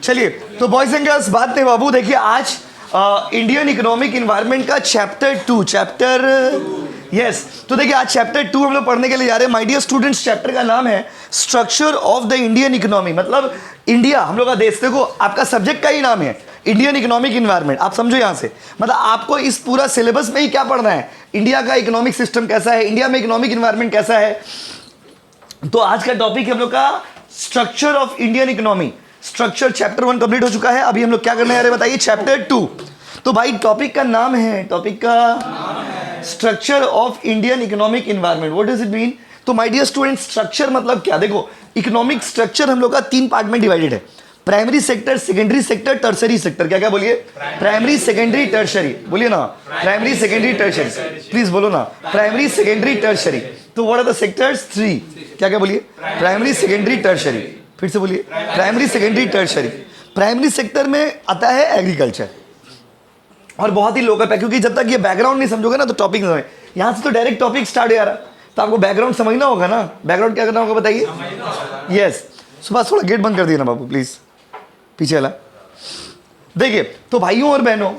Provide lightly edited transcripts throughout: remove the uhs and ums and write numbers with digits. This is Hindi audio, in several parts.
चलिए तो बॉयज एंड गर्ल्स बात नहीं बाबू, देखिए आज इंडियन इकोनॉमिक इन्वायरमेंट का चैप्टर यस तो देखिए आज चैप्टर 2 हम लोग पढ़ने के लिए जा रहे हैं। माय डियर स्टूडेंट्स, चैप्टर का नाम है structure of the Indian economy, मतलब इंडिया हम लोग का देश। देखो आपका सब्जेक्ट का ही नाम है इंडियन इकोनॉमिक इन्वायरमेंट, आप समझो यहाँ से, मतलब आपको इस पूरा सिलेबस में ही क्या पढ़ना है, इंडिया का इकोनॉमिक सिस्टम कैसा है, इंडिया में इकोनॉमिक इन्वायरमेंट कैसा है। तो आज का टॉपिक है हम लोग का structure of Indian economy. Structure chapter 1 complete हो चुका है, अभी हम लोग क्या करने जा रहे हैं बताइए, चैप्टर 2। तो भाई टॉपिक का नाम है structure of Indian economic environment. What does it mean? तो माय डियर स्टूडेंट, स्ट्रक्चर मतलब क्या, देखो इकोनॉमिक स्ट्रक्चर हम लोग का 3 पार्ट में डिवाइडेड है, primary sector, secondary sector, tertiary sector. क्या क्या बोलिए? Primary, secondary, tertiary. बोलिए ना, प्राइमरी, सेकेंडरी, टर्सरी। प्लीज बोलो ना, प्राइमरी, सेकेंडरी, टर्सरी। तो व्हाट आर द सेक्टर्स? 3। क्या क्या बोलिए? Primary, secondary, tertiary. फिर से बोलिए, primary, secondary, tertiary. Primary sector में आता है एग्रीकल्चर, और बहुत ही लोकल है, क्योंकि जब तक ये बैकग्राउंड नहीं समझोगे ना तो टॉपिक नहीं समझ, यहाँ से तो डायरेक्ट टॉपिक स्टार्ट हो जा रहा, तो आपको बैकग्राउंड समझना होगा ना। बैकग्राउंड क्या करना होगा बताइए? यस, सुबह थोड़ा गेट बंद कर दिए ना बाबू प्लीज, पीछे वाला। देखिए तो भाइयों और बहनों,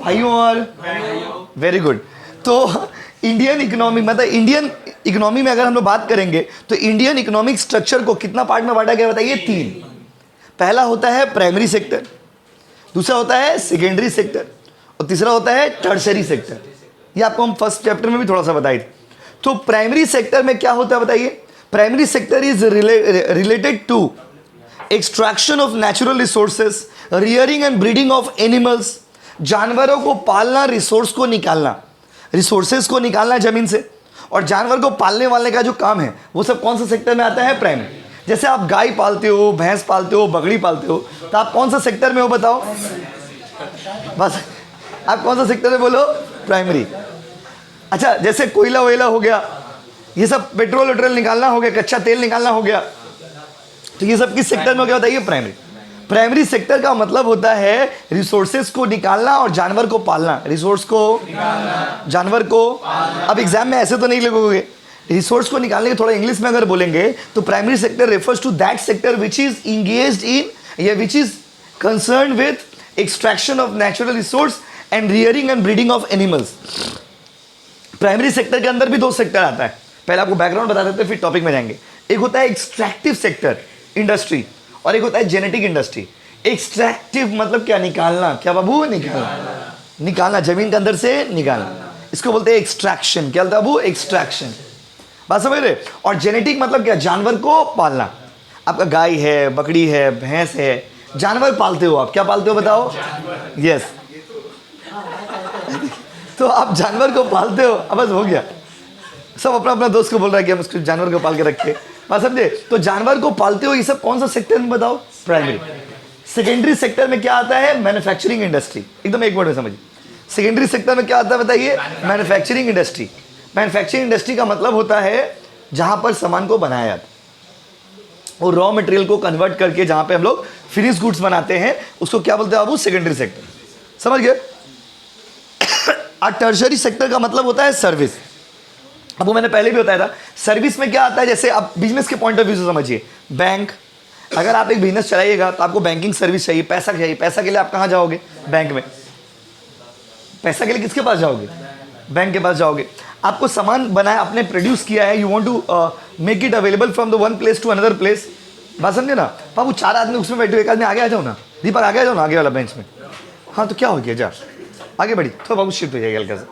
वेरी गुड। तो इंडियन इकोनॉमी मतलब इंडियन इकोनॉमी में अगर हम लोग बात करेंगे तो इंडियन इकोनॉमिक स्ट्रक्चर को कितना पार्ट में बांटा गया बताइए? 3। पहला होता है प्राइमरी सेक्टर, दूसरा होता है सेकेंडरी सेक्टर, और तीसरा होता है टर्सरी सेक्टर। ये आपको हम फर्स्ट चैप्टर में भी थोड़ा सा बताए थे। तो प्राइमरी सेक्टर में क्या होता है बताइए? Primary sector is related to extraction of natural resources, rearing and breeding of animals, जानवरों को पालना, रिसोर्स को निकालना, रिसोर्सेज को निकालना जमीन से, और जानवर को पालने वाले का जो काम है वो सब कौन सा सेक्टर में आता है? प्राइमरी। जैसे आप गाय पालते हो, भैंस पालते हो, बकरी पालते हो, तो आप कौन सा सेक्टर में हो बताओ? बस आप कौन सा सेक्टर में बोलो? प्राइमरी। अच्छा, जैसे कोयला वोयला हो गया, ये सब पेट्रोल वेट्रोल निकालना हो गया, कच्चा तेल निकालना हो गया, तो ये सब किस सेक्टर में हो गया बताइए? प्राइमरी। प्राइमरी सेक्टर का मतलब होता है रिसोर्सेज को निकालना और जानवर को पालना, रिसोर्स को जानवर को। अब एग्जाम में ऐसे तो नहीं लिखोगे, रिसोर्स को निकालने के थोड़ा इंग्लिश में अगर बोलेंगे तो primary sector refers to that sector which is engaged in या which is concern with extraction of natural resource and rearing and breeding of animals. Primary sector के अंदर भी 2 सेक्टर आता है, पहले आपको बैकग्राउंड बता देते हैं फिर टॉपिक में जाएंगे। एक होता है एक्सट्रैक्टिव सेक्टर, इंडस्ट्री, और एक होता है जेनेटिक इंडस्ट्री। एक्सट्रैक्टिव मतलब क्या? निकालना। क्या बाबू? निकालना, जमीन के अंदर से निकालना, इसको बोलते हैं एक्सट्रैक्शन। क्या बोलता है बाबू? एक्सट्रैक्शन। बात समझ रहे? और जेनेटिक मतलब क्या? जानवर को पालना। आपका गाय है, बकरी है, भैंस है, जानवर पालते हो आप। क्या पालते हो बताओ? यस तो आप जानवर को पालते हो। अब बस हो गया, सब अपना अपना दोस्त को बोल रहा है कि हम उसको जानवर को पाल के रखे, बात समझे? तो जानवर को पालते हो, ये सब कौन सा सेक्टर में बताओ? प्राइमरी। सेकेंडरी सेक्टर में क्या आता है? Manufacturing industry. एकदम एक वर्ड में समझिए, सेकेंडरी सेक्टर में क्या आता है बताइए? Manufacturing industry. मैन्युफैक्चरिंग इंडस्ट्री का मतलब होता है जहां पर सामान को बनाया जाता है और रॉ मटेरियल को कन्वर्ट करके जहां पे हम लोग फिनिश गुड्स बनाते हैं, उसको क्या बोलते हैं बाबू? Secondary sector. समझ गए? और टर्शरी सेक्टर का मतलब होता है सर्विस। अब वो मैंने पहले भी बताया था, सर्विस में क्या आता है, जैसे आप बिजनेस के पॉइंट ऑफ व्यू से समझिए, बैंक, अगर आप एक बिजनेस चलाइएगा तो आपको बैंकिंग सर्विस चाहिए, पैसा चाहिए, पैसा के लिए आप कहाँ जाओगे? बैंक में। पैसा के लिए किसके पास जाओगे? बैंक के पास जाओगे। आपको सामान बनाया, आपने प्रोड्यूस किया है, you want to make it available from the one place to another place. बात समझे ना बाबू? 4 आदमी उसमें बैठे, एक आदमी आगे आ जाओ ना, दीपक आगे आ जाओ ना, आगे वाला बेंच में। हाँ तो क्या हो गया, जा आगे बढ़ी, तो बाबू शिफ्ट हो जाएगा हल्का सा,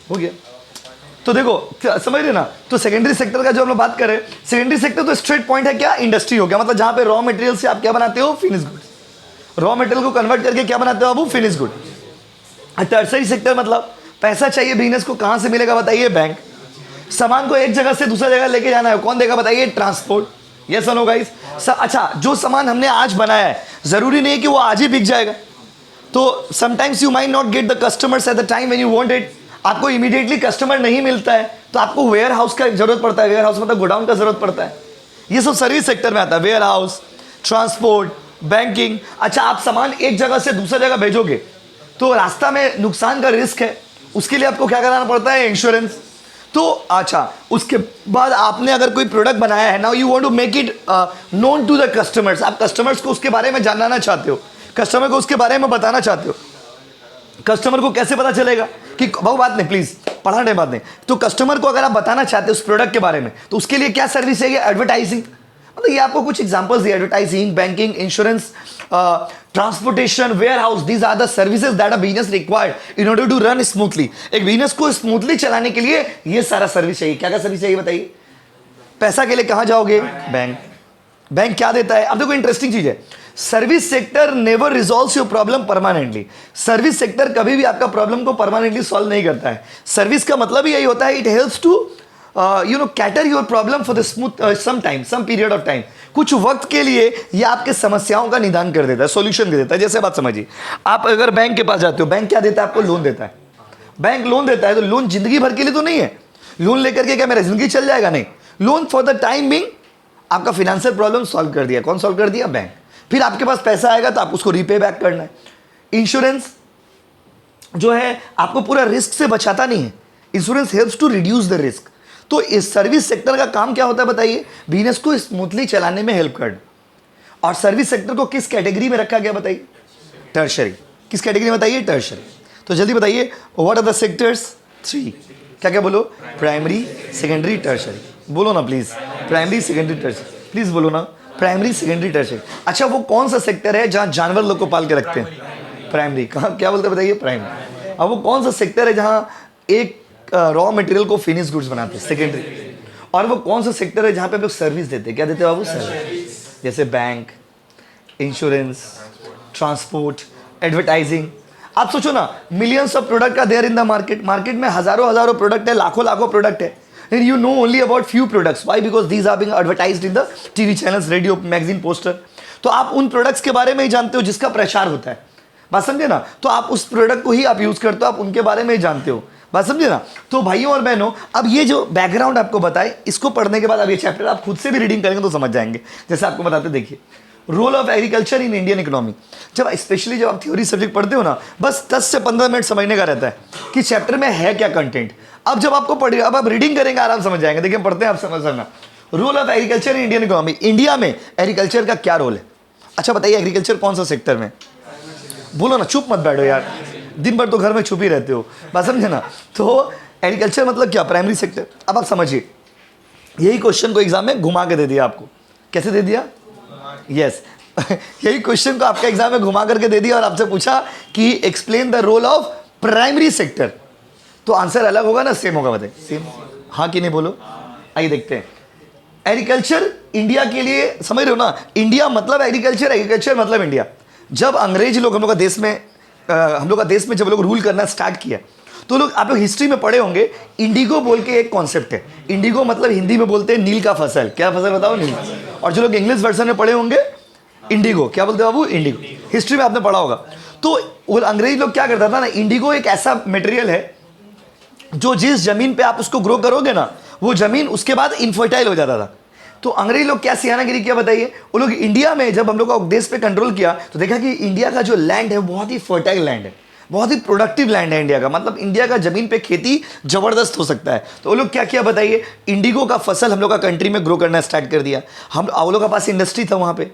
हो गया। तो देखो समझ रहे ना? तो सेकेंडरी सेक्टर का जो हम लोग बात करें, सेकेंडरी सेक्टर तो स्ट्रेट पॉइंट है क्या? इंडस्ट्री हो गया, मतलब जहां पे रॉ मटेरियल से आप क्या बनाते हो? Finish good. रॉ मटेरियल को कन्वर्ट करके क्या बनाते हो बाबू? Finish good. टर्सरी सेक्टर मतलब पैसा चाहिए बिजनेस को, कहां से मिलेगा बताइए? बैंक। सामान को एक जगह से दूसरा जगह लेके जाना है, कौन देगा बताइए? ट्रांसपोर्ट। Yes no guys? अच्छा, जो सामान हमने आज बनाया है जरूरी नहीं है कि वो आज ही बिक जाएगा, तो sometimes you might not get the customers at the time when you want it. आपको इमीडिएटली कस्टमर नहीं मिलता है तो आपको वेयर हाउस का जरूरत पड़ता है, वेयर हाउस मतलब गोडाउन का जरूरत पड़ता है। ये सब सर्विस सेक्टर में आता है, वेयर हाउस, ट्रांसपोर्ट, बैंकिंग। अच्छा, आप सामान एक जगह से दूसरा जगह भेजोगे तो रास्ता में नुकसान का रिस्क है, उसके लिए आपको क्या कराना पड़ता है? इंश्योरेंस। तो अच्छा, उसके बाद आपने अगर कोई प्रोडक्ट बनाया है, now you want to make it known to the customers, आप कस्टमर्स को उसके बारे में जानना चाहते हो, कस्टमर को उसके बारे में बताना चाहते हो। कस्टमर को कैसे पता चलेगा कि बहु बात नहीं, प्लीज पढ़ा नहीं, बात नहीं। तो कस्टमर को अगर आप बताना चाहते हो उस प्रोडक्ट के बारे में, तो उसके लिए क्या सर्विस है? एडवर्टाइजिंग। मतलब ये आपको कुछ एग्जांपल्स दिए, advertising, banking, insurance, transportation, warehouse, these are the services that a business required in order to run smoothly. एक बिजनेस को स्मूथली चलाने के लिए ये सारा सर्विस चाहिए। क्या क्या सर्विस चाहिए बताइए? पैसा के लिए कहां जाओगे? बैंक। बैंक क्या देता है? अब देखो इंटरेस्टिंग चीज है, service sector never resolves your problem permanently. Service sector कभी भी आपका प्रॉब्लम को परमानेंटली सॉल्व नहीं करता है। सर्विस का मतलब ही यही होता है, it helps to cater your problem for the smooth some time, some period of time. कुछ वक्त के लिए ये आपके समस्याओं का निदान कर देता है, सॉल्यूशन दे देता है। जैसे बात समझिए, आप अगर बैंक के पास जाते हो, बैंक क्या देता है? आपको लोन देता है। बैंक लोन देता है तो लोन जिंदगी भर के लिए तो नहीं है। लोन लेकर के क्या मेरा जिंदगी चल जाएगा? नहीं। Loan for the time being आपका फाइनेंशियल प्रॉब्लम सॉल्व कर दिया। कौन सॉल्व कर दिया? बैंक। फिर आपके पास पैसा आएगा तो आप उसको रीपे बैक करना है। इंश्योरेंस जो है आपको पूरा रिस्क से बचाता नहीं है, insurance helps to reduce the risk. तो इस सर्विस सेक्टर का काम क्या होता है बताइए? बिजनेस को स्मूथली चलाने में हेल्प करना। और सर्विस सेक्टर को किस कैटेगरी में रखा गया बताइए? टर्शरी। किस कैटेगरी में बताइए? टर्शरी। तो जल्दी बताइए, व्हाट आर द सेक्टर्स? 3। क्या क्या बोलो? Primary, secondary, tertiary. बोलो ना please, primary, secondary, tertiary. Please बोलो ना, प्राइमरी, सेकेंडरी, टर्शरी। अच्छा, वो कौन सा सेक्टर है जहां जानवर लोग को पाल के रखते हैं? प्राइमरी। कहाँ, क्या बोलते हैं बताइए? प्राइमरी। अब वो कौन सा सेक्टर है जहां एक रॉ मटेरियल को फिनिश गुड्स बनाते हैं? सेकेंडरी। और वो कौन सा सेक्टर है जहां पे हम लोग सर्विस देते हैं? क्या देते हैं बाबू? सर्विस। जैसे बैंक, इंश्योरेंस, ट्रांसपोर्ट, एडवर्टाइजिंग। आप सोचो ना, millions of product are there in the market. Market में हजारों प्रोडक्ट है, लाखों प्रोडक्ट है, and you know only about few products. Why? Because these are being advertised in the TV channels, radio, magazine, poster. तो आप उन प्रोडक्ट्स के बारे में ही जानते हो जिसका प्रचार होता है। बात समझे ना? तो आप उस प्रोडक्ट को ही आप यूज करते हो, आप उनके बारे में ही जानते हो। बात समझे ना? तो भाइयों और बहनों, अब ये जो बैकग्राउंड आपको बताए, इसको पढ़ने के बाद अब ये चैप्टर आप खुद से भी रीडिंग करेंगे तो समझ जाएंगे। जैसे आपको बताते, देखिए, role of agriculture in Indian economy. जब स्पेशली जब आप थ्योरी सब्जेक्ट पढ़ते हो ना, बस 10 से 15 मिनट समझने का रहता है कि चैप्टर में है क्या कंटेंट। अब जब आपको पढ़िए, अब आप रीडिंग करेंगे, आराम समझ जाएंगे। देखिए पढ़ते हैं, आप समझना। Role of agriculture in Indian economy. India में एग्रीकल्चर का क्या रोल है? अच्छा बताइए, एग्रीकल्चर कौन सा सेक्टर में? बोलो ना, चुप मत बैठो यार, दिन भर तो घर में छुप ही रहते हो। बात समझे ना? तो एग्रीकल्चर मतलब क्या? Primary sector. अब आप समझिए, यही क्वेश्चन को एग्जाम में घुमा के दे दिया आपको। कैसे दे दिया? यस यही क्वेश्चन को आपका एग्जाम में घुमा करके दे दिया और आपसे पूछा कि explain the role of primary sector. तो आंसर अलग होगा ना, सेम होगा? बताइए सेम, हाँ कि नहीं? बोलो। आइए देखते हैं। एग्रीकल्चर इंडिया के लिए समझ रहे हो ना? इंडिया मतलब एग्रीकल्चर, एग्रीकल्चर मतलब इंडिया। जब अंग्रेज लोग हम लोग का देश में जब लोग रूल करना स्टार्ट किया, तो लोग, आप लोग हिस्ट्री में पढ़े होंगे, इंडिगो बोल के एक कॉन्सेप्ट है। इंडिगो मतलब हिंदी में बोलते हैं नील का फसल। क्या फसल बताओ? नील। और जो लोग इंग्लिश वर्जन में पढ़े होंगे, इंडिगो। क्या बोलते हैं बाबू? इंडिगो। हिस्ट्री में आपने पढ़ा होगा। तो वो अंग्रेज लोग क्या करता था ना, इंडिगो एक ऐसा मटेरियल है जो जिस जमीन पे आप उसको ग्रो करोगे ना, वो जमीन उसके बाद इनफर्टाइल हो जाता था। तो अंग्रेज लोग क्या सियानागिरी किया बताइए? वो लोग इंडिया में जब हम लोग का देश पे कंट्रोल किया, तो देखा कि इंडिया का जो लैंड है बहुत ही फर्टाइल लैंड है, बहुत ही प्रोडक्टिव लैंड है इंडिया का। मतलब इंडिया का जमीन पे खेती जबरदस्त हो सकता है। तो वो लोग क्या किया बताइए? इंडिगो का फसल हम लोग का कंट्री में ग्रो करना स्टार्ट कर दिया। हम लोग का पास इंडस्ट्री था, वहाँ पे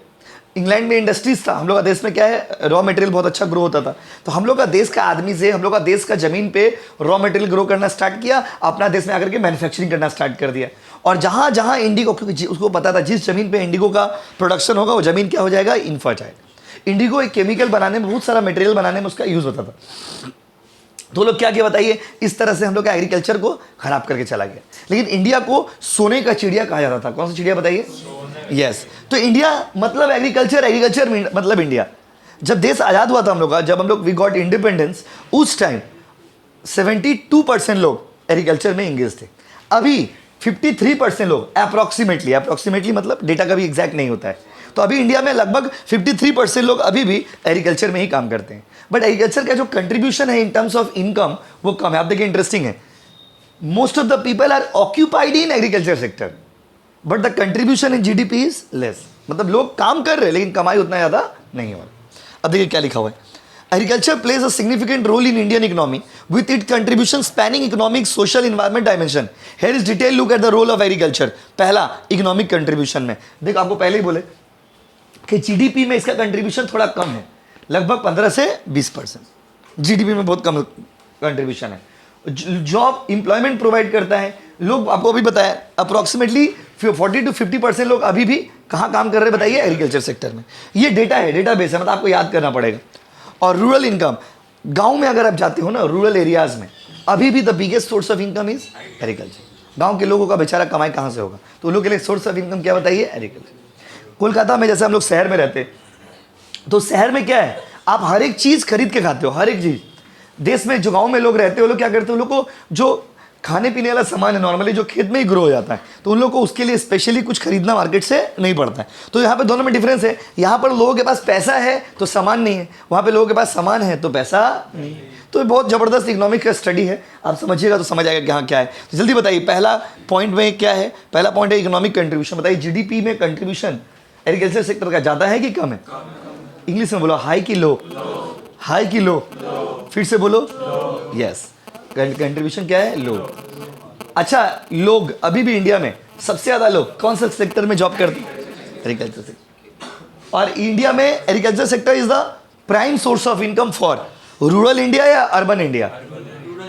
इंग्लैंड में इंडस्ट्रीज था। हम लोग का देश में क्या है, रॉ मटेरियल बहुत अच्छा ग्रो होता था। तो हम लोग का देश का आदमी से हम लोग का देश का जमीन पे रॉ मटेरियल ग्रो करना स्टार्ट किया, अपना देश में आकर के मैन्युफैक्चरिंग करना स्टार्ट कर दिया। और जहाँ जहाँ इंडिगो, क्योंकि उसको पता था जिस जमीन पे इंडिगो का प्रोडक्शन होगा वो जमीन क्या हो जाएगा? इनफर्टाइल। इंडिगो एक केमिकल बनाने में, बहुत सारा मटेरियल बनाने में उसका यूज होता था। तो लोग क्या किया बताइए? इस तरह से हम लोग का एग्रीकल्चर को खराब करके चला गया। लेकिन इंडिया को सोने का चिड़िया कहा जाता था। कौन सा चिड़िया बताइए? यस। तो इंडिया मतलब एग्रीकल्चर, एग्रीकल्चर मतलब इंडिया। जब देश आज़ाद हुआ था हम लोग का, जब हम लोग वी गॉट इंडिपेंडेंस, उस टाइम 72% लोग एग्रीकल्चर में इंगेज थे। अभी 53% लोग, अप्रोक्सीमेटली मतलब डेटा का भी एग्जैक्ट नहीं होता है। तो अभी इंडिया में लगभग 53% लोग अभी भी एग्रीकल्चर में ही काम करते हैं। बट एग्रीकल्चर का जो कंट्रीब्यूशन है इन टर्म्स ऑफ इनकम वो कम है। आप देखिए इंटरेस्टिंग है, most of the people are occupied in agriculture sector but the contribution in GDP is less. मतलब लोग काम कर रहे हैं लेकिन कमाई उतना ज़्यादा नहीं हो रहा। अब देखिए क्या लिखा हुआ है, agriculture plays a significant role in Indian economy with it contribution spanning economic social environment dimension. Here is detail look at the role of agriculture. पहला, इकोनॉमिक कंट्रीब्यूशन में देखो, आपको पहले ही बोले कि जीडीपी में इसका कंट्रीब्यूशन थोड़ा कम है, लगभग 15 से 20%। जीडीपी में बहुत कम कंट्रीब्यूशन है। जॉब एम्प्लॉयमेंट प्रोवाइड करता है। लोग, आपको अभी बताया, अप्रोक्सीमेटली 40 to 50% लोग अभी भी कहाँ काम कर रहे हैं बताइए? एग्रीकल्चर सेक्टर में। ये डेटा है, डेटाबेस है, मतलब आपको याद करना पड़ेगा। और रूरल इनकम, गांव में अगर आप जाते हो ना, रूरल एरियाज में, अभी भी the biggest source of income is agriculture. गांव के लोगों का बेचारा कमाई कहाँ से होगा? तो उन लोगों के लिए सोर्स ऑफ इनकम क्या बताइए? एग्रीकल्चर। कोलकाता में जैसे हम लोग शहर में रहते हैं, तो शहर में क्या है, आप हर एक चीज़ खरीद के खाते हो, हर एक चीज़। देश में जो गांव में लोग रहते हैं, वो लोग क्या करते हैं, उन लोग को जो खाने पीने वाला सामान है नॉर्मली जो खेत में ही ग्रो हो जाता है, तो उन लोगों को उसके लिए स्पेशली कुछ खरीदना मार्केट से नहीं पड़ता है। तो यहाँ पे दोनों में डिफरेंस है। यहाँ पर लोगों के पास पैसा है तो सामान नहीं है, वहाँ पे लोगों के पास सामान है तो पैसा नहीं है। तो ये बहुत ज़बरदस्त इकोनॉमिक का स्टडी है, आप समझिएगा तो समझ आएगा कि हाँ क्या है। तो जल्दी बताइए, पहला पॉइंट में क्या है? पहला पॉइंट है इकोनॉमिक कंट्रीब्यूशन। बताइए, जीडीपी में कंट्रीब्यूशन एग्रीकल्चर सेक्टर का ज़्यादा है कि कम है? इंग्लिश में बोलो, हाई की लो? हाई की लो? फिर से बोलो, यस। कंट्रीब्यूशन क्या है? लो। अच्छा, लोग अभी भी इंडिया में सबसे ज़्यादा लोग कौन सा सेक्टर में जॉब करते हैं? Agriculture sector. और इंडिया में agriculture sector is the prime source of income for rural India या अर्बन इंडिया?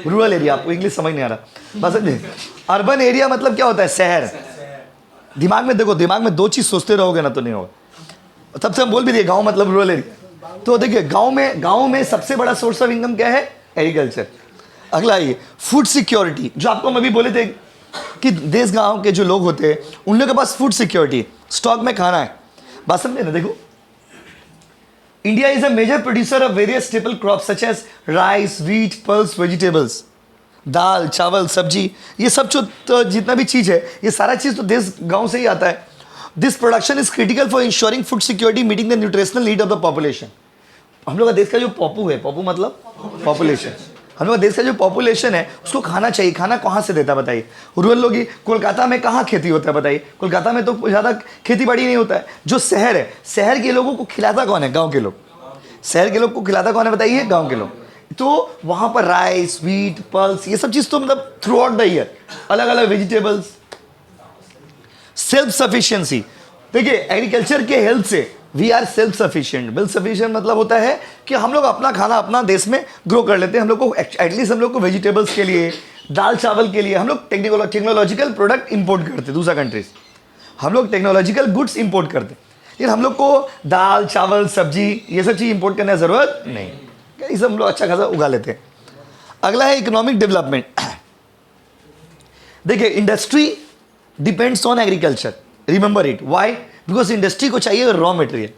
Rural area. आपको इंग्लिश समझ नहीं आ रहा, बस अर्बन एरिया मतलब क्या होता है? शहर। दिमाग में देखो, दिमाग में दो चीज़ सोचते रहोगे ना तो नहीं होगा। तब से हम बोल भी दिए गाँव मतलब रूरल एरिया। तो देखिए, गाँव में सबसे बड़ा सोर्स ऑफ इनकम क्या है? एग्रीकल्चर। अगला ये फूड सिक्योरिटी, जो आपको हम अभी बोले थे कि देश गांव के जो लोग होते हैं उन लोगों के पास फूड सिक्योरिटी, स्टॉक में खाना है। बात समझे ना? देखो, India is a major producer of various staple crops such as rice, wheat, pulse, vegetables, दाल, चावल, सब्जी, ये सब जो तो जितना भी चीज़ है, ये सारा चीज़ तो देश गाँव से ही आता है। This production is critical for ensuring food security meeting the nutritional need of the population. हम लोग का देश का जो पॉपू है, पॉपू मतलब पॉपुलेशन, हम लोग देश का जो पॉपुलेशन है उसको खाना चाहिए। खाना कहाँ से देता है बताइए? रूरल लोग ही। कोलकाता में कहाँ खेती होता है बताइए? कोलकाता में तो ज़्यादा खेती बाड़ी नहीं होता है। जो शहर है, शहर के लोगों को खिलाता कौन है? गांव के लोग। शहर के लोग को खिलाता कौन है बताइए? गांव के लोग। तो वहाँ पर राइस, व्हीट, पल्स, ये सब चीज़ तो मतलब थ्रू आउट द ईयर, अलग अलग वेजिटेबल्स, सेल्फ सफिशिएंसी। देखिए, एग्रीकल्चर के हेल्प से we are self sufficient. Self sufficient मतलब होता है कि हम लोग अपना खाना अपना देश में ग्रो कर लेते हैं। हम लोग को एटलीस्ट हम लोग को वेजिटेबल्स के लिए, दाल चावल के लिए हम लोग टेक्नोलॉजिकल प्रोडक्ट इंपोर्ट करते हैं दूसरा कंट्रीज। हम लोग टेक्नोलॉजिकल गुड्स इंपोर्ट करते हैं, लेकिन हम लोग को दाल चावल सब्जी ये सब चीज़ इंपोर्ट करने की ज़रूरत नहीं, ये सब हम लोग अच्छा खासा उगा लेते हैं। अगला है इकोनॉमिक डेवलपमेंट। देखिए, industry depends on agriculture, remember it. Why? Because industry को चाहिए रॉ मटेरियल,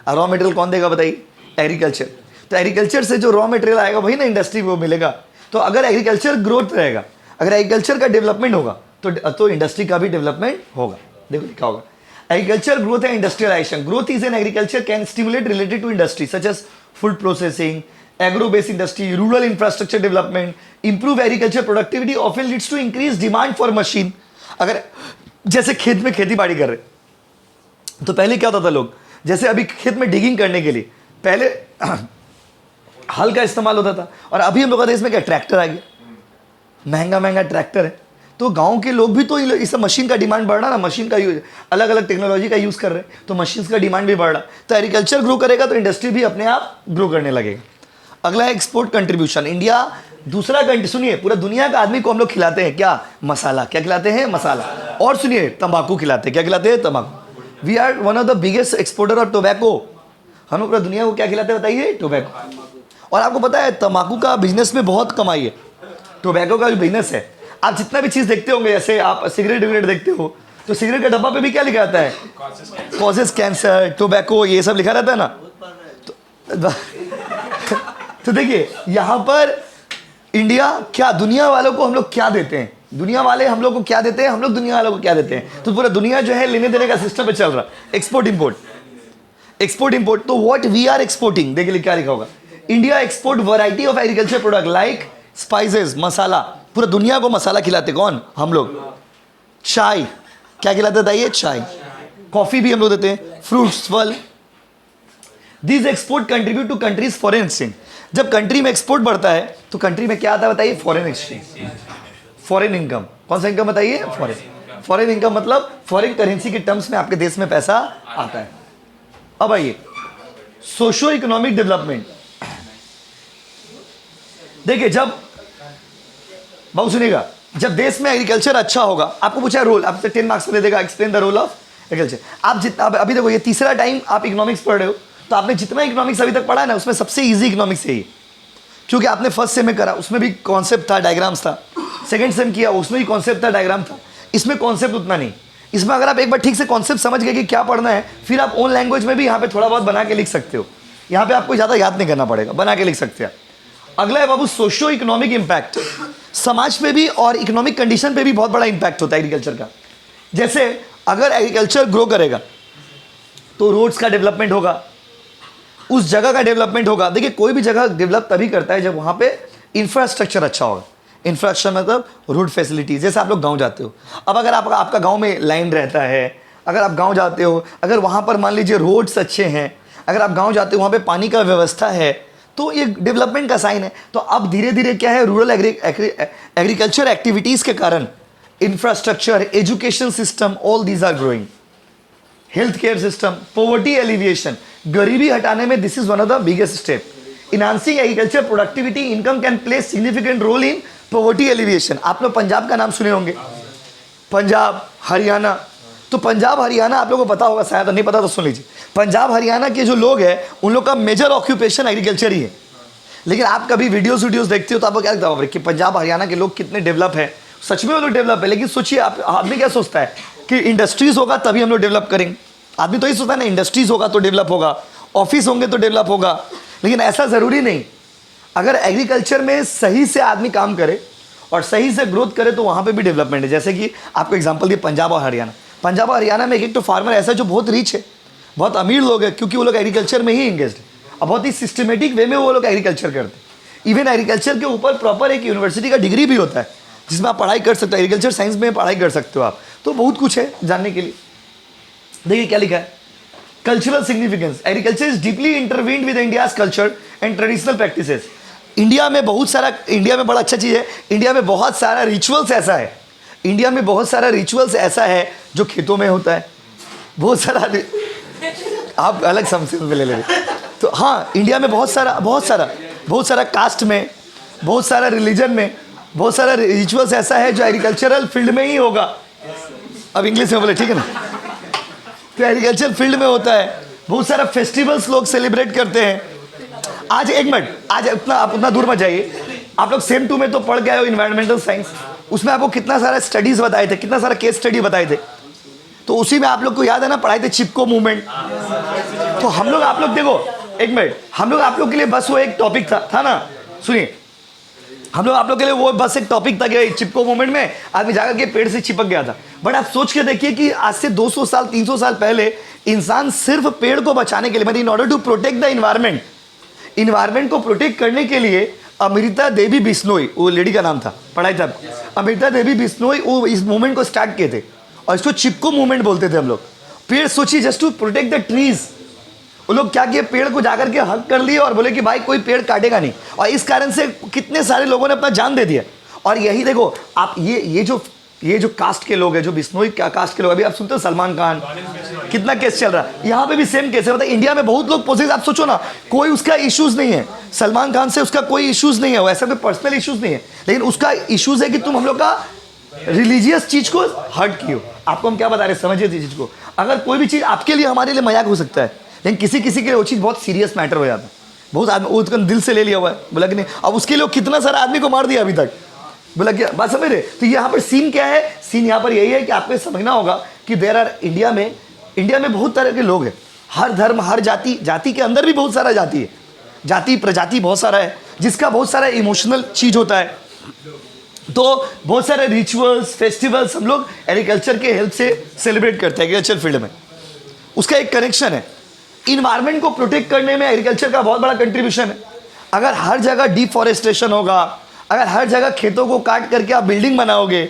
और रॉ मटेरियल कौन देगा बताइए? एग्रीकल्चर। तो एग्रीकल्चर से जो रॉ मटेरियल आएगा वही ना इंडस्ट्री को मिलेगा। तो अगर एग्रीकल्चर ग्रोथ रहेगा, अगर एग्रीकल्चर का डेवलपमेंट होगा तो इंडस्ट्री का भी डेवलपमेंट होगा। देखो लिखा होगा, agriculture growth and industrialisation. Growth is an agriculture can stimulate related to industry such as food processing, agro based industry, rural infrastructure development, improve agriculture productivity often leads to increase demand for machine. अगर जैसे खेत में खेती बाड़ी कर रहे तो पहले क्या होता था, लोग जैसे अभी खेत में डिगिंग करने के लिए पहले हल का इस्तेमाल होता था, और अभी हम लोग का देश में क्या ट्रैक्टर आ गया, महंगा महंगा ट्रैक्टर है। तो गांव के लोग भी तो इस मशीन का डिमांड बढ़ रहा ना, मशीन का यूज, अलग अलग टेक्नोलॉजी का यूज़ कर रहे हैं, तो मशीन का डिमांड भी बढ़ रहा। तो एग्रीकल्चर ग्रो करेगा तो इंडस्ट्री भी अपने आप ग्रो करने लगेगा। अगला है एक्सपोर्ट कंट्रीब्यूशन। इंडिया दूसरा कंट्री, सुनिए, पूरा दुनिया का आदमी को हम लोग खिलाते हैं क्या? मसाला। क्या खिलाते हैं? मसाला। और सुनिए, तंबाकू खिलाते हैं। क्या खिलाते हैं? तंबाकू। We are one of the biggest exporter of tobacco. हम लोग पूरा दुनिया को क्या खिलाते हैं बताइए? टोबैको। और आपको पता है तंबाकू का बिजनेस में बहुत कमाई है। टोबैको का जो बिजनेस है, आप जितना भी चीज़ देखते होंगे, जैसे आप सिगरेट विगरेट देखते हो तो सिगरेट के डब्बा पे भी क्या लिखा रहता है? कॉजेज कैंसर, टोबैको, ये सब लिखा रहता है ना। तो देखिए, यहाँ पर इंडिया क्या, दुनिया वालों को हम लोग क्या देते हैं? दुनिया वाले हम लोग को क्या देते हैं? हम लोग दुनिया वालों को क्या देते हैं? तो पूरा दुनिया जो है लेने देने का सिस्टम पे चल रहा है, एक्सपोर्ट इंपोर्ट, एक्सपोर्ट इंपोर्ट। तो व्हाट वी आर एक्सपोर्टिंग, देखिए क्या लिखा होगा, India export variety of agriculture product like spices, मसाला। पूरा दुनिया को मसाला खिलाते कौन? हम लोग। चाय, क्या खिलाते बताइए? चाय। कॉफी भी हम लोग देते हैं, फ्रूट्स, फल। These export contribute to countries' foreign exchange. जब कंट्री में एक्सपोर्ट बढ़ता है तो कंट्री में क्या आता है बताइए? Foreign exchange, foreign income. कौन सा इनकम बताइए? फॉरेन इनकम, मतलब फॉरेन करेंसी के टर्म्स में आपके देश में पैसा आता है। अब आइए सोशो इकोनॉमिक डेवलपमेंट। देखिए जब, बहुत सुनिएगा, जब देश में एग्रीकल्चर अच्छा होगा, आपको पूछा रोल, आपसे 10 मार्क्स दे देगा, explain the role of agriculture. आप जितना, अभी देखो ये तीसरा टाइम आप इकोनॉमिक्स पढ़ रहे हो, तो आपने जितना इकोनॉमिक्स अभी तक पढ़ा है ना, उसमें सबसे इजी इकोनॉमिक्स है ये, क्योंकि आपने फर्स्ट सेम में करा, उसमें भी कॉन्सेप्ट था, डायग्राम्स था। सेकंड सेम किया, उसमें भी कॉन्सेप्ट था, डायग्राम था। इसमें कॉन्सेप्ट उतना नहीं। इसमें अगर आप एक बार ठीक से कॉन्सेप्ट समझ गए कि क्या पढ़ना है, फिर आप ओन लैंग्वेज में भी यहाँ पे थोड़ा बहुत बना के लिख सकते हो। यहाँ पे आपको ज़्यादा याद नहीं करना पड़ेगा, बना के लिख सकते हैं। अगला है बाबू सोशो इकोनॉमिक इम्पैक्ट। समाज पे भी और इकोनॉमिक कंडीशन पे भी बहुत बड़ा इम्पैक्ट होता है एग्रीकल्चर का। जैसे अगर एग्रीकल्चर ग्रो करेगा तो रोड्स का डेवलपमेंट होगा, उस जगह का डेवलपमेंट होगा। देखिए कोई भी जगह डेवलप तभी करता है जब वहाँ पे इंफ्रास्ट्रक्चर अच्छा होगा। इंफ्रास्ट्रक्चर मतलब रोड फैसिलिटी। जैसे आप लोग गांव जाते हो, अब अगर आपका गांव में लाइन रहता है, अगर आप गांव जाते हो, अगर वहाँ पर मान लीजिए रोड्स अच्छे हैं, अगर आप गांव जाते हो वहाँ पे पानी का व्यवस्था है, तो ये डेवलपमेंट का साइन है। तो अब धीरे धीरे क्या है, रूरल एग्रीकल्चर एक्टिविटीज़ के कारण infrastructure, education system, all these are growing. Health care system, poverty alleviation, गरीबी हटाने में this is one of the biggest step. Enhancing agriculture productivity income can play significant role in poverty alleviation. आप लोग पंजाब का नाम सुने होंगे, पंजाब, हरियाणा। तो पंजाब हरियाणा आप लोगों को पता होगा, शायद नहीं पता तो सुन लीजिए। पंजाब हरियाणा के जो लोग हैं उन लोग का मेजर ऑक्यूपेशन एग्रीकल्चर ही है। लेकिन आप कभी वीडियोस देखते हो तो आपको क्या लगता है कि पंजाब हरियाणा के लोग कितने डेवलप हैं? सच में वो लोग डेवलप है। लेकिन सोचिए, आप आदमी क्या सोचता है कि इंडस्ट्रीज होगा तभी हम लोग डेवलप करेंगे। आदमी तो यही सोचता है ना, इंडस्ट्रीज होगा तो डेवलप होगा, ऑफिस होंगे तो डेवलप होगा। लेकिन ऐसा ज़रूरी नहीं। अगर एग्रीकल्चर में सही से आदमी काम करे और सही से ग्रोथ करे तो वहाँ पे भी डेवलपमेंट है। जैसे कि आपको एग्जांपल दिए पंजाब और हरियाणा। पंजाब और हरियाणा में एक तो फार्मर ऐसा जो बहुत रिच है, बहुत अमीर लोग हैं, क्योंकि वो लोग एग्रीकल्चर में ही इंगेज्ड है और बहुत ही सिस्टमेटिक वे में वो लोग एग्रीकल्चर करते हैं। इवन एग्रीकल्चर के ऊपर प्रॉपर एक यूनिवर्सिटी का डिग्री भी होता है जिसमें आप पढ़ाई कर सकते हो, एग्रीकल्चर साइंस में पढ़ाई कर सकते हो आप। तो बहुत कुछ है जानने के लिए। देखिए क्या लिखा है, cultural significance. Agriculture is deeply intervened with India's culture and traditional practices. India में बहुत सारा, इंडिया में बड़ा अच्छा चीज़ है, इंडिया में बहुत सारा रिचुअल्स ऐसा है, इंडिया में बहुत सारा रिचुअल्स ऐसा है जो खेतों में होता है। बहुत सारा, आप अलग समझ में ले रहे। तो हाँ, इंडिया में बहुत सारा कास्ट में, बहुत सारा रिलीजन में, बहुत सारा रिचुअल्स ऐसा है जो एग्रीकल्चरल फील्ड में ही होगा। अब इंग्लिश में बोले, ठीक है ना? तो एग्रीकल्चर फील्ड में होता है। बहुत सारा फेस्टिवल्स लोग सेलिब्रेट करते हैं। आज एक मिनट, आज उतना दूर मत जाइए। आप लोग सेम 2 में तो पढ़ गए हो इन्वायरमेंटल साइंस, उसमें आपको कितना सारा स्टडीज बताए थे, कितना सारा केस स्टडी बताए थे। तो उसी में आप लोग को याद है ना, पढ़ाए थे चिपको मूवमेंट। तो हम लोग, आप लोग देखो एक मिनट, हम लोग आप लोग के लिए बस वो एक टॉपिक था ना, सुनिए, हम लोग आप लोग के लिए वो बस एक टॉपिक था कि चिपको मूवमेंट में आदमी जाकर के पेड़ से चिपक गया था। बट आप सोच के देखिए कि आज से 200 साल 300 साल पहले इंसान सिर्फ पेड़ को बचाने के लिए, मतलब in order to protect the environment को प्रोटेक्ट करने के लिए अमृता देवी बिश्नोई, वो लेडी का नाम था, पढ़ाई था, अमृता देवी बिश्नोई, वो इस मूवमेंट को स्टार्ट किए थे और इसको चिपको मूवमेंट बोलते थे हम लोग। पेड़, सोचिए, just to protect the trees. वो लोग क्या किए, पेड़ को जाकर के हक कर लिए और बोले कि भाई कोई पेड़ काटेगा नहीं। और इस कारण से कितने सारे लोगों ने अपना जान दे दिया। और यही देखो आप, ये जो कास्ट के लोग हैं, जो बिश्नोई कास्ट के लोग, अभी आप सुनते हो सलमान खान, कितना केस चल रहा है। यहाँ पे भी सेम केस है। मतलब इंडिया में बहुत लोग पोसेस, आप सोचो ना, कोई उसका इश्यूज नहीं है, सलमान खान से उसका कोई इश्यूज नहीं है, ऐसा कोई पर्सनल इश्यूज नहीं है, लेकिन उसका इश्यूज है कि तुम हम लोग का रिलीजियस चीज को हर्ट कियो। आपको हम क्या बता रहे हैं, समझिए चीज को। अगर कोई भी चीज आपके लिए, हमारे लिए मजाक हो सकता है, लेकिन किसी के लिए वो चीज़ बहुत सीरियस मैटर हो जाता है। बहुत आदमी उसका दिल से ले लिया हुआ है, बोला कि नहीं, अब उसके लिए कितना सारा आदमी को मार दिया अभी तक, बोला क्या बात समझ रहे। तो यहाँ पर सीन क्या है, सीन यहाँ पर यही है कि आपको समझना होगा कि देयर आर, इंडिया में बहुत तरह के लोग हैं, हर धर्म, हर जाति के अंदर भी बहुत सारा जाति है, जाति प्रजाति बहुत सारा है, जिसका बहुत सारा इमोशनल चीज़ होता है। तो बहुत सारे रिचुअल्स, फेस्टिवल्स हम लोग एग्रीकल्चर के हेल्प से सेलिब्रेट करते हैं एग्रीकल्चर फील्ड में। उसका एक कनेक्शन है, इन्वायरमेंट को प्रोटेक्ट करने में एग्रीकल्चर का बहुत बड़ा कंट्रीब्यूशन है। अगर हर जगह डिफॉरेस्टेशन होगा, अगर हर जगह खेतों को काट करके आप बिल्डिंग बनाओगे,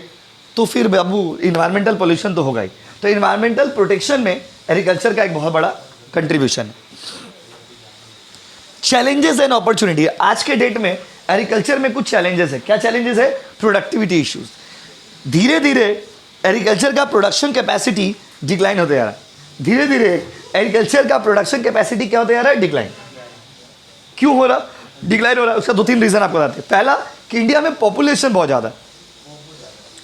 तो फिर बाबू इन्वायरमेंटल पोल्यूशन तो होगा ही। तो इन्वायरमेंटल प्रोटेक्शन में एग्रीकल्चर का एक बहुत बड़ा कंट्रीब्यूशन है। Challenges and opportunity. आज के डेट में एग्रीकल्चर में कुछ चैलेंजेस है। क्या चैलेंजेस है? Productivity issues. धीरे धीरे एग्रीकल्चर का प्रोडक्शन कैपेसिटी डिक्लाइन होते जा रहा है। धीरे धीरे एग्रीकल्चर का प्रोडक्शन कैपेसिटी क्या होता जा रहा है? डिक्लाइन। क्यों हो रहा? डिक्लाइन हो रहा है। उसका 2-3 रीजन आपको बताते हैं। पहला कि इंडिया में पॉपुलेशन बहुत ज़्यादा है।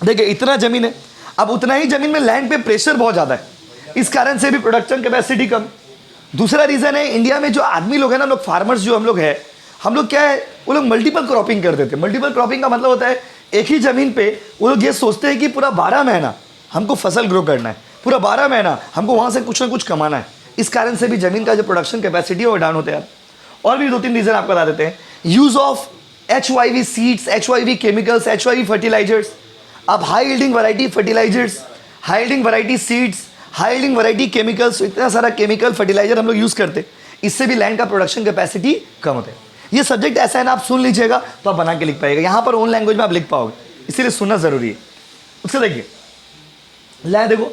देखिए इतना जमीन है, अब उतना ही जमीन में लैंड पे प्रेशर बहुत ज़्यादा है, इस कारण से भी प्रोडक्शन कैपेसिटी कम। दूसरा रीज़न है इंडिया में जो आदमी लोग हैं ना, लोग फार्मर्स जो हम लोग हैं, हम लोग क्या है, वो लोग मल्टीपल क्रॉपिंग कर देते हैं। मल्टीपल क्रॉपिंग का मतलब होता है एक ही ज़मीन पे वो लोग ये सोचते हैं कि पूरा 12 महीना हमको फसल ग्रो करना है, पूरा 12 महीना हमको वहाँ से कुछ ना कुछ कमाना है। इस कारण से भी ज़मीन का जो प्रोडक्शन कैपेसिटी है वो डाउन होता है। और भी 2-3 रीज़न आपको बता देते हैं। Use of HYV seeds, HYV chemicals, HYV fertilisers. अब high yielding variety fertilisers, high yielding variety seeds, high yielding variety chemicals, इतना सारा केमिकल फर्टिलाइजर हम लोग यूज़ करते हैं, इससे भी लैंड का प्रोडक्शन कैपेसिटी कम होता है। ये सब्जेक्ट ऐसा है ना, आप सुन लीजिएगा तो आप बना के लिख पाएगा। यहाँ पर ओन लैंग्वेज में आप लिख पाओगे, इसीलिए सुनना ज़रूरी है। उससे देखिए लैंड, देखो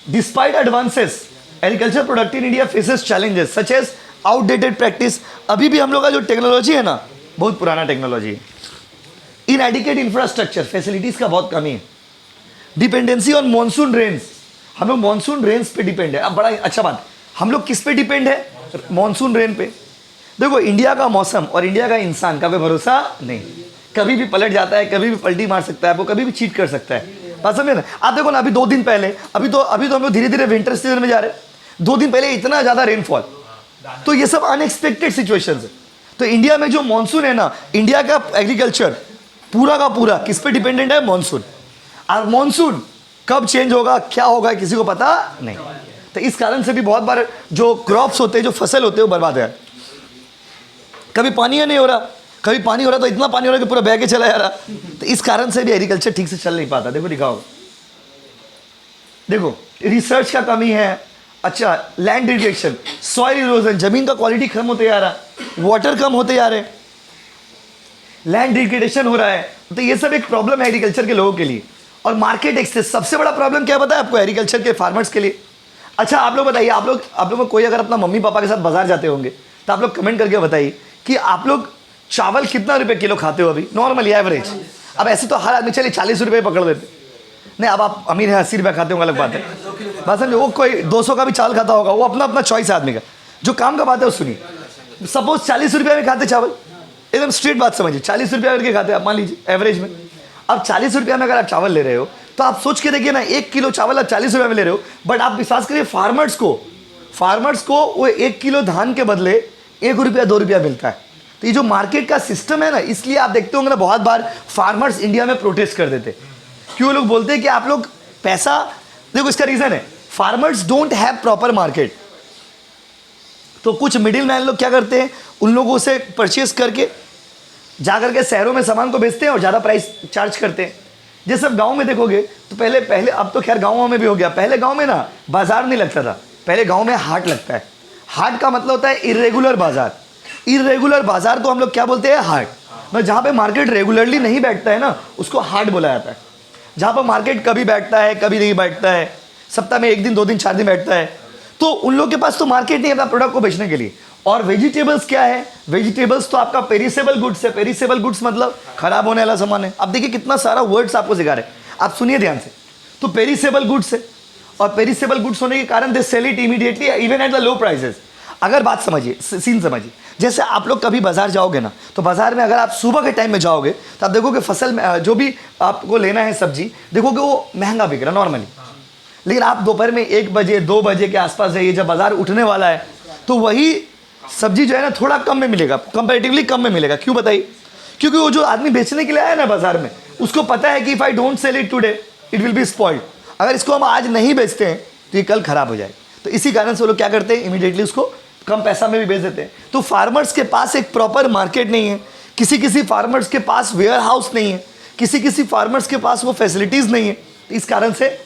despite advances agriculture product in India faces challenges such as outdated practice. अभी भी हम लोग का जो टेक्नोलॉजी है ना, बहुत पुराना टेक्नोलॉजी है। इनएडिक्वेट इंफ्रास्ट्रक्चर, फैसिलिटीज़ का बहुत कमी है। डिपेंडेंसी ऑन मॉनसून रेन्स, हम लोग मॉनसून रेन्स पे डिपेंड है। अब बड़ा अच्छा बात, हम लोग किस पे डिपेंड है? मॉनसून रेन पे। देखो इंडिया का मौसम और इंडिया का इंसान का कोई भरोसा नहीं, कभी भी पलट जाता है, कभी भी पलटी मार सकता है, वो कभी भी चीट कर सकता है। बात समझे ना? आप देखो ना, अभी 2 दिन पहले, अभी तो हम लोग धीरे धीरे विंटर सीजन में जा रहे हैं। 2 दिन पहले इतना ज़्यादा रेनफॉल, तो ये सब अनएक्सपेक्टेड सिचुएशंस है। तो इंडिया में जो मानसून है ना, इंडिया का एग्रीकल्चर पूरा का पूरा किस पे डिपेंडेंट है? मानसून। और मानसून कब चेंज होगा, क्या होगा, किसी को पता नहीं। तो इस कारण से भी बहुत बार जो क्रॉप्स होते हैं, जो फसल होते हैं, वो बर्बाद है। कभी पानी नहीं हो रहा, कभी पानी हो रहा तो इतना पानी हो रहा कि पूरा बह के चला जा रहा। तो इस कारण से भी एग्रीकल्चर ठीक से चल नहीं पाता। देखो दिखाओ, देखो रिसर्च का कमी है। अच्छा, लैंड डिग्रेडेशन, सॉइल इरोजन, जमीन का क्वालिटी कम होते जा रहा, वाटर कम होते जा रहे, लैंड डिग्रेडेशन हो रहा है। तो ये सब एक प्रॉब्लम है एग्रीकल्चर के लोगों के लिए। और मार्केट एक्सेस, सबसे बड़ा प्रॉब्लम क्या पता है आपको एग्रीकल्चर के फार्मर्स के लिए? अच्छा आप लोग बताइए, आप लोग में कोई अगर अपना मम्मी पापा के साथ बाजार जाते होंगे तो आप लोग कमेंट करके बताइए कि आप लोग चावल कितना रुपए किलो खाते हो अभी नॉर्मली एवरेज? अब ऐसे तो हर आदमी चलिए 40 रुपये पकड़ लेते नहीं, अब आप अमीर है 80 रुपये खाते होंगे, अलग बात है। बात समझे? वो कोई 200 का भी चावल खाता होगा, वो अपना अपना चॉइस है आदमी का। जो काम का बात है वो सुनिए। सपोज 40 रुपये में खाते चावल, एकदम स्ट्रेट बात समझिए, 40 रुपया करके खाते हैं आप, मान लीजिए एवरेज में। अब 40 रुपया में अगर आप चावल ले रहे हो तो आप सोच के देखिए ना, 1 किलो चावल आप 40 रुपये में ले रहे हो, बट आप विश्वास करिए फार्मर्स को वो 1 किलो धान के बदले 1 रुपया 2 रुपया मिलता है। तो ये जो मार्केट का सिस्टम है ना, इसलिए आप देखते होंगे ना बहुत बार फार्मर्स इंडिया में प्रोटेस्ट कर देते। क्यों? लोग बोलते हैं कि आप लोग पैसा, देखो इसका रीजन है farmers don't have proper market. तो कुछ मिडिल मैन लोग क्या करते हैं, उन लोगों से परचेस करके जाकर के शहरों में सामान को बेचते हैं और ज़्यादा प्राइस चार्ज करते हैं। जैसे अब गाँव में देखोगे तो पहले अब तो खैर गाँवों में भी हो गया, पहले गाँव में ना बाजार नहीं लगता था, पहले गाँव में हाट लगता है। हाट का मतलब होता है इरेगुलर बाजार। इरेगुलर बाजार को हम लोग क्या बोलते हैं? हाट। मतलब जहाँ पे मार्केट रेगुलरली नहीं बैठता है ना, उसको हाट बोला जाता है। जहाँ पर मार्केट कभी बैठता है कभी नहीं बैठता है, सप्ताह में 1 दिन 2 दिन 4 दिन बैठता है, तो उन लोग के पास तो मार्केट नहीं है अपना प्रोडक्ट को बेचने के लिए। और वेजिटेबल्स क्या है? वेजिटेबल्स तो आपका पेरिसेबल गुड्स है। पेरिसेबल गुड्स मतलब खराब होने वाला सामान है। अब देखिए कितना सारा वर्ड्स आपको सिखा रहे हैं, आप सुनिए ध्यान से। तो पेरिसेबल गुड्स है, और पेरिसेबल गुड्स होने के कारण they sell it immediately even at the low prices. अगर बात समझिए, सीन समझिए, जैसे आप लोग कभी बाजार जाओगे ना, तो बाजार में अगर आप सुबह के टाइम में जाओगे तो आप देखोगे फसल में जो भी आपको लेना है सब्जी, देखोगे वो महंगा बिक रहा नॉर्मली। लेकिन आप दोपहर में 1 बजे 2 बजे के आसपास जाइए, जब बाजार उठने वाला है, तो वही सब्जी जो है ना थोड़ा कम में मिलेगा, कंपैरेटिवली कम में मिलेगा। क्यों बताइए? क्योंकि वो जो आदमी बेचने के लिए आया ना बाजार में, उसको पता है कि if I don't sell it today it will be spoiled. अगर इसको हम आज नहीं बेचते हैं तो ये कल खराब हो जाए। तो इसी कारण से वो लोग क्या करते हैं, इमीडिएटली उसको कम पैसा में भी बेच देते हैं। तो फार्मर्स के पास एक प्रॉपर मार्केट नहीं है, किसी फार्मर्स के पास वेयर हाउस नहीं है, किसी फार्मर्स के पास वो फैसिलिटीज़ नहीं है। तो इस कारण से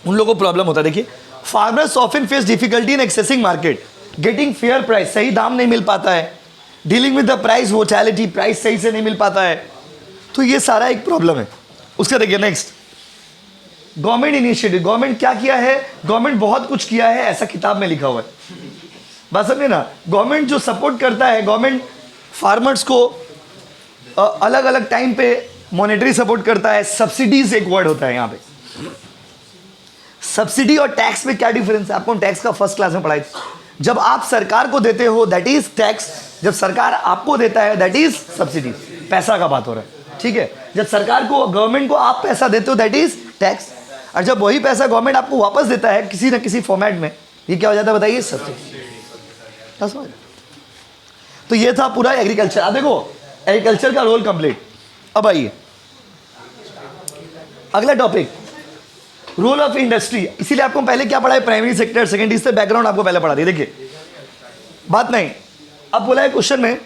उन लोगों को प्रॉब्लम होता है। देखिए, farmers often face difficulty in accessing market, getting fair price, सही दाम नहीं मिल पाता है, dealing with the price volatility, price सही से नहीं मिल पाता है। तो ये सारा एक प्रॉब्लम है। उसका देखिए नेक्स्ट, गवर्नमेंट इनिशिएटिव। गवर्नमेंट क्या किया है? गवर्नमेंट बहुत कुछ किया है, ऐसा किताब में लिखा हुआ है। बात समझे ना, गवर्नमेंट जो सपोर्ट करता है, गवर्नमेंट फार्मर्स को अलग अलग टाइम पे मॉनेटरी सपोर्ट करता है। सब्सिडीज एक वर्ड होता है यहाँ पे। सब्सिडी और टैक्स में क्या डिफरेंस है? आपको टैक्स का फर्स्ट क्लास में पढ़ाई थी। जब आप सरकार को देते हो दैट इज टैक्स, जब सरकार आपको देता है दैट इज सब्सिडी। पैसा का बात हो रहा है, ठीक है। जब सरकार को, गवर्नमेंट को आप पैसा देते हो दैट इज टैक्स, और जब वही पैसा गवर्नमेंट आपको वापस देता है किसी न किसी फॉर्मेट में, ये क्या हो जाता है बताइए? सब्सिडी। तो ये था पूरा एग्रीकल्चर। अब देखो एग्रीकल्चर का रोल कंप्लीट। अब आइए अगला टॉपिक, रोल ऑफ इंडस्ट्री। इसीलिए आपको पहले क्या पढ़ा है? प्राइमरी सेक्टर, सेकेंडरी से बैकग्राउंड आपको पहले पढ़ा दिया। देखिए बात नहीं, अब बोला है क्वेश्चन में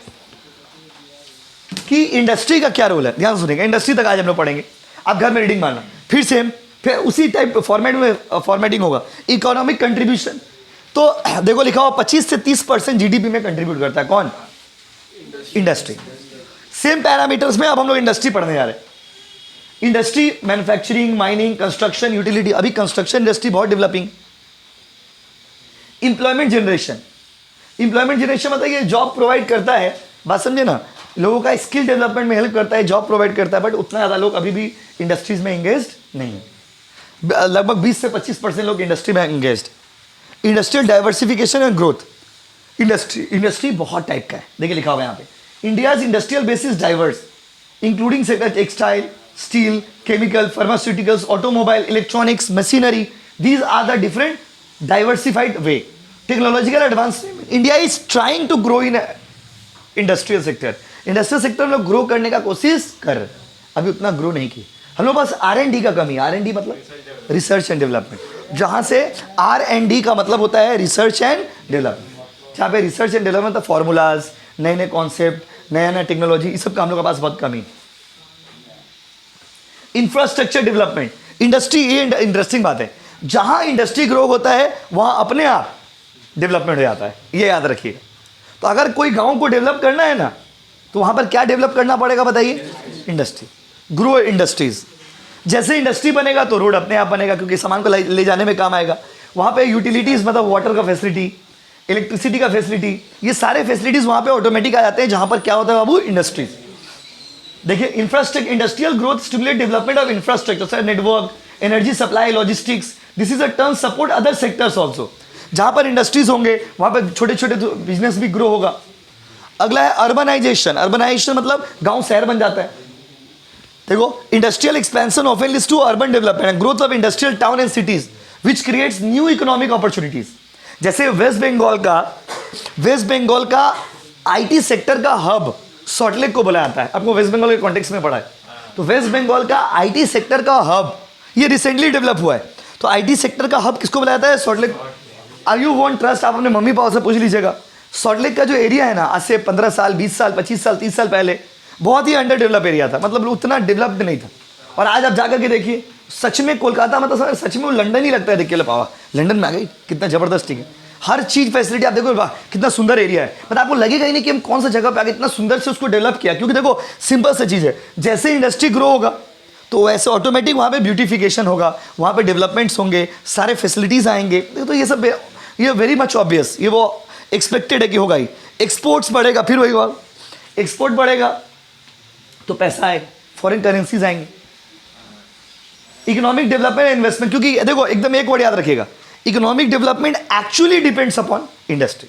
कि इंडस्ट्री का क्या रोल है। ध्यान सुनिएगा, इंडस्ट्री तक आज हम लोग पढ़ेंगे। आप घर में रीडिंग मारना, फिर सेम, फिर उसी टाइप फॉर्मेट में फॉर्मेटिंग होगा। इकोनॉमिक कंट्रीब्यूशन, तो देखो लिखा हुआ 25 से 30% जीडीपी में कंट्रीब्यूट करता है। कौन? इंडस्ट्री। सेम पैरामीटर्स में अब हम लोग इंडस्ट्री पढ़ने जा रहे हैं। Industry, manufacturing, mining, construction, utility. अभी कंस्ट्रक्शन इंडस्ट्री बहुत developing. Employment generation, employment generation मतलब ये जॉब प्रोवाइड करता है, बात समझे ना, लोगों का स्किल डेवलपमेंट में हेल्प करता है, जॉब प्रोवाइड करता है। बट उतना ज़्यादा लोग अभी भी इंडस्ट्रीज में एंगेज्ड नहीं है। लगभग 20 से 25% लोग इंडस्ट्री में engaged. Industrial diversification and growth. Industry बहुत टाइप का है, देखिए लिखा हुआ है यहाँ पे। India's industrial base is diverse including sector textile, steel, chemical, pharmaceuticals, automobile, electronics, machinery. These are the different diversified way. Technological advance, India is trying to grow in industrial sector. Industrial sector में ग्रो करने का कोशिश कर रहे, अभी उतना ग्रो नहीं की। हम लोग बस R&D का कमी। R&D मतलब रिसर्च एंड डेवलपमेंट, जहाँ से R&D का मतलब होता है रिसर्च एंड डेवलपमेंट। जहाँ पे रिसर्च एंड डेवलपमेंट, मतलब फॉर्मूलाज, नए नए कॉन्सेप्ट, नया नया टेक्नोलॉजी, इस सब का हम लोग के पास बहुत कमी। इंफ्रास्ट्रक्चर डेवलपमेंट, इंडस्ट्री, ये इंटरेस्टिंग बात है। जहाँ इंडस्ट्री ग्रो होता है वहाँ अपने आप डेवलपमेंट हो जाता है, ये याद रखिए। तो अगर कोई गाँव को डेवलप करना है ना, तो वहाँ पर क्या डेवलप करना पड़ेगा बताइए? इंडस्ट्री। Grow industries. जैसे इंडस्ट्री बनेगा तो रोड अपने आप बनेगा, क्योंकि सामान को ले जाने में काम आएगा। वहाँ पे यूटिलिटीज़, मतलब वाटर का फैसिलिटी, इलेक्ट्रिसिटी का फैसिलिटी, ये सारे फैसिलिटीज़ वहाँ पे ऑटोमेटिक आ जाते हैं, जहाँ पर क्या होता है बाबू? इंडस्ट्रीज। देखिए infrastructure, industrial growth stimulate development of infrastructure, network, energy supply, logistics. This is a term support other sectors also. जहाँ पर इंडस्ट्रीज होंगे वहाँ पर छोटे छोटे बिजनेस भी ग्रो होगा। अगला है अर्बनाइजेशन। अर्बनाइजेशन मतलब गाँव शहर बन जाता है। देखो industrial expansion often leads to urban development and growth of industrial town and cities which creates new economic opportunities. जैसे वेस्ट बंगाल का आईटी सेक्टर का हब सॉल्टलेक को बोला जाता है। आपको वेस्ट बंगाल के कॉन्टेक्स्ट में पढ़ा है, तो वेस्ट बंगाल का आईटी सेक्टर का हब ये रिसेंटली डेवलप हुआ है। तो आईटी सेक्टर का हब किसको बोला जाता है? Salt Lake. Are you want trust, आप अपने मम्मी पापा से पूछ लीजिएगा। सॉल्टलेक का जो एरिया है ना, आज से 15 साल, 20 साल, 25 साल, 30 साल पहले बहुत ही अंडर डेवलप एरिया था, मतलब उतना डेवलप्ड नहीं था। और आज आप जाकर के देखिए, सच में कोलकाता मतलब सच में वो लंदन ही लगता है। देख के पावा लंदन में आ गई, कितना जबरदस्त, ठीक है। हर चीज फैसिलिटी आप देखो, वाह कितना सुंदर एरिया है। मतलब आपको लगेगा ही नहीं कि हम कौन सा जगह पे आ गए, इतना सुंदर से उसको डेवलप किया। क्योंकि देखो सिंपल सा चीज़ है, जैसे इंडस्ट्री ग्रो होगा तो वैसे ऑटोमेटिक वहाँ पे ब्यूटिफिकेशन होगा, वहाँ पे डेवलपमेंट्स होंगे, सारे फैसिलिटीज़ आएंगे। तो ये सब ये वेरी मच ऑब्वियस, ये वो एक्सपेक्टेड है कि होगा ही। एक्सपोर्ट्स बढ़ेगा, फिर वही बात, एक्सपोर्ट बढ़ेगा तो पैसा आएगा, फॉरेन करेंसीज आएंगे। इकोनॉमिक डेवलपमेंट एंड इन्वेस्टमेंट, क्योंकि देखो एकदम एक वर्ड याद रखिएगा, economic development actually depends upon industry.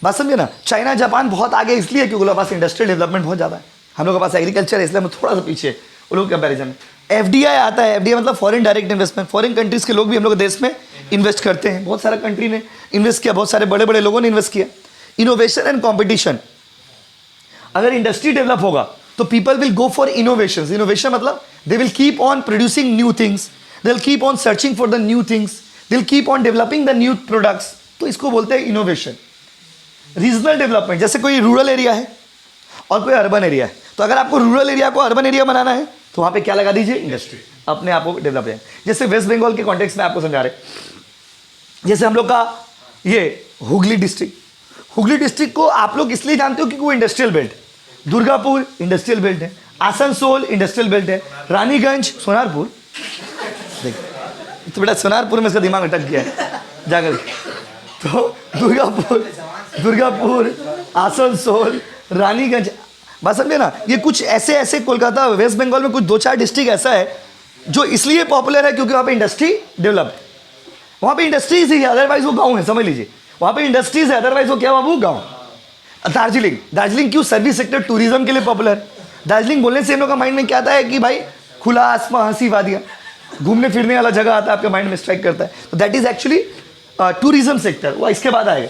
बात समझे ना। चाइना जापान बहुत आगे इसलिए क्योंकि उनके पास इंडस्ट्रियल डेवलपमेंट बहुत ज़्यादा है। हम लोग के पास एग्रीकल्चर है, इसलिए हम थोड़ा सा पीछे उन लोग के कंपेरिजन में। एफडीआई आता है, एफडीआई मतलब foreign direct investment. Foreign countries के लोग भी हम लोग के देश में इन्वेस्ट करते हैं। बहुत सारा कंट्री ने इन्वेस्ट किया, बहुत सारे बड़े बड़े लोगों ने इन्वेस्ट किया। इनोवेशन एंड कॉम्पिटिशन, अगर इंडस्ट्री डेवलप होगा तो people will go for innovation. Innovation मतलब they will keep on producing new things, they will keep on searching for the new things, they will keep on developing the new products. तो इसको बोलते हैं इनोवेशन। रीजनल डेवलपमेंट, जैसे कोई रूरल एरिया है और कोई अर्बन एरिया है, तो अगर आपको रूरल एरिया को अर्बन एरिया बनाना है तो वहाँ पे क्या लगा दीजिए? इंडस्ट्री, अपने आप को डेवलप है। जैसे वेस्ट बंगाल के कॉन्टेक्स्ट में आपको समझा रहे, जैसे हम लोग का ये हुगली डिस्ट्रिक्ट, हुगली डिस्ट्रिक्ट को आप लोग इसलिए जानते हो क्योंकि वो इंडस्ट्रियल बेल्ट है। दुर्गापुर इंडस्ट्रियल बेल्ट है, आसनसोल इंडस्ट्रियल बेल्ट है, रानीगंज, सोनारपुर, देखिए तो बेटा सोनारपुर में इसका दिमाग अटक गया है जाकर। तो दुर्गापुर, आसनसोल, रानीगंज, बात समझे ना। ये कुछ ऐसे ऐसे कोलकाता वेस्ट बंगाल में कुछ 2-4 डिस्ट्रिक्ट ऐसा है जो इसलिए पॉपुलर है क्योंकि वहाँ पे इंडस्ट्री डेवलप है, वहाँ पे इंडस्ट्रीज ही है, अदरवाइज वो गाँव है, समझ लीजिए। वहाँ पे इंडस्ट्रीज है, अदरवाइज वो क्या हुआ, वो गाँव। दार्जिलिंग क्यों, सर्विस सेक्टर टूरिज्म के लिए पॉपुलर। दार्जिलिंग बोलने से हम लोग का माइंड में क्या आता है कि भाई खुला आसमान, हंसी वादियाँ, घूमने फिरने वाला जगह आता है, आपके माइंड में स्ट्राइक करता है। तो that is actually tourism sector, वो इसके बाद आएगा।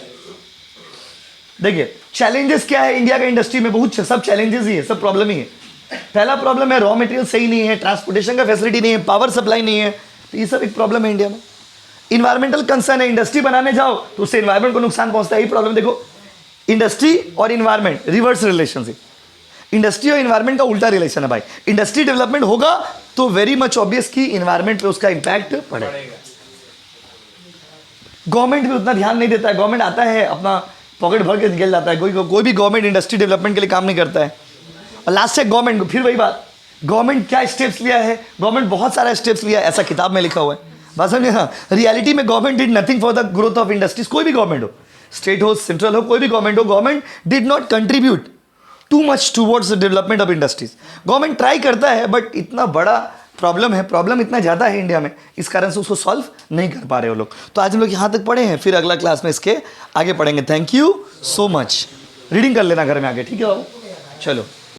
देखिए चैलेंजेस क्या है इंडिया का इंडस्ट्री में, बहुत सब चैलेंजेस ही है, सब प्रॉब्लम ही है। पहला प्रॉब्लम है रॉ मटेरियल सही नहीं है, ट्रांसपोर्टेशन का फैसिलिटी नहीं है, पावर सप्लाई नहीं है, तो ये सब एक प्रॉब्लम है इंडिया में। इन्वायरमेंटल कंसर्न है, इंडस्ट्री बनाने जाओ तो उससे इन्वायरमेंट को नुकसान पहुंचता है, यही प्रॉब्लम। देखो इंडस्ट्री और इन्वायरमेंट रिवर्स रिलेशनशिप, इंडस्ट्री और इन्वायरमेंट का उल्टा रिलेशन है भाई। इंडस्ट्री डेवलपमेंट होगा तो वेरी मच ऑब्वियस कि इन्वायरमेंट पे उसका इंपैक्ट पड़ेगा। गवर्नमेंट भी उतना ध्यान नहीं देता है, गवर्नमेंट आता है अपना पॉकेट भर के निकल जाता है, कोई भी गवर्नमेंट इंडस्ट्री डेवलपमेंट के लिए काम नहीं करता है। और लास्ट से गवर्नमेंट, फिर वही बात, गवर्नमेंट क्या स्टेप्स लिया है, गवर्नमेंट बहुत सारा स्टेप्स लिया है, ऐसा किताब में लिखा हुआ है, बात समझे ना। रियलिटी में government did nothing for the growth of industries, कोई भी गवर्नमेंट हो, स्टेट हो, सेंट्रल हो, कोई भी गवर्नमेंट हो, government did not contribute too much towards the development of industries. Government try करता है बट इतना बड़ा प्रॉब्लम है, प्रॉब्लम इतना ज़्यादा है इंडिया में, इस कारण से उसको सॉल्व नहीं कर पा रहे हो लोग। तो आज हम लोग यहाँ तक पढ़े हैं, फिर अगला क्लास में इसके आगे पढ़ेंगे। Thank you so much, reading कर लेना घर में आके, ठीक है बाबू, चलो।